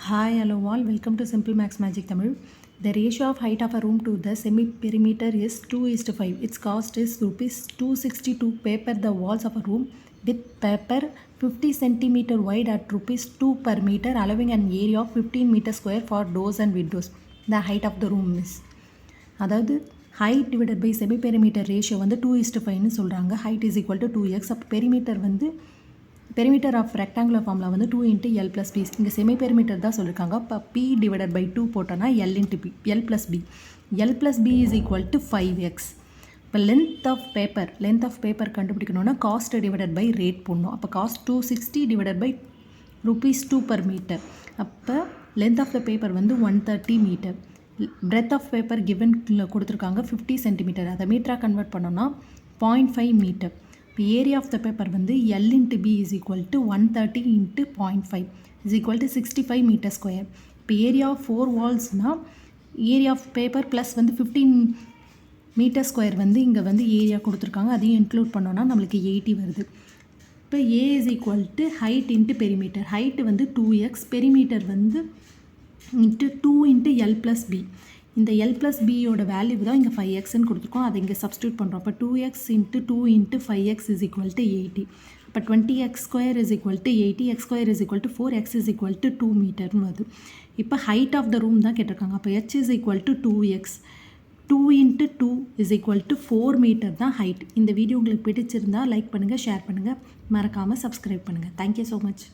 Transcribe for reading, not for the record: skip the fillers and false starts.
Hi, hello all. Welcome to Simple Max Magic Tamil. The ratio of height of a room to the semi-perimeter is 2:5. Its cost is rupees 262. Paper the walls of a room with paper 50 cm wide at rupees 2 per meter, allowing an area of 15 meter square for doors and windows. The height of the room is. அதாவது height divided by semi perimeter ratio வந்து 2:5ன்னு சொல்கிறாங்க. height is equal to 2x. அப்போ perimeter வந்து perimeter of rectangular ஃபார்மில் வந்து 2 × L + B. இங்கே semi perimeter தான் சொல்லியிருக்காங்க. இப்போ P டிவைடட் பை 2 போட்டோன்னா L × B, L + B. L + B is equal to 5x. இப்போ லென்த் ஆஃப் பேப்பர் கண்டுபிடிக்கணும்னா காஸ்ட் டிவைடட் பை ரேட் போடணும். அப்போ cost 260 divided by rupees 2 per meter. அப்போ லென்த் ஆஃப் த பேப்பர் வந்து 130 metre. Breadth of paper given கொடுத்துருக்காங்க 50 centimetre. அதை மீட்டராக convert பண்ணோன்னா 0.5 மீட்டர். இப்போ ஏரியா ஆஃப் த பேப்பர் வந்து L × B is equal to 130 × 0.5 is equal to 65 metre square. இப்போ area of 4 வால்ஸ்னால் ஏரியா ஆஃப் பேப்பர் ப்ளஸ் வந்து 15 மீட்டர் ஸ்கொயர் வந்து இங்கே வந்து ஏரியா கொடுத்துருக்காங்க. அதையும் இன்க்ளூட் பண்ணோன்னா நம்மளுக்கு 80 வருது. இப்போ A is equal to height × perimeter. Height வந்து 2x, பெரிமீட்டர் வந்து × 2 × L + B. இந்த L + B யோட வேல்யூ தான் இங்கே 5xன்னு கொடுத்துருக்கோம். அதை இங்கே சப்ஸ்டியூட் பண்ணுறோம். அப்போ 2x × 2 × 5x is equal to 80. அப்போ 20x² is equal to 80, x² is equal to 4, x is equal to 2 மீட்டர்னு வருது. இப்போ ஹைட் ஆஃப் த ரூம் தான் கேட்டிருக்காங்க. அப்போ h is equal to 2x. 2 × 2 is equal to 4 metre தான் height. இந்த video உங்களுக்கு பிடிச்சிருந்தா லைக் பண்ணுங்கள், ஷேர் பண்ணுங்கள், மறக்காமல் சப்ஸ்கிரைப் பண்ணுங்கள். Thank you so much.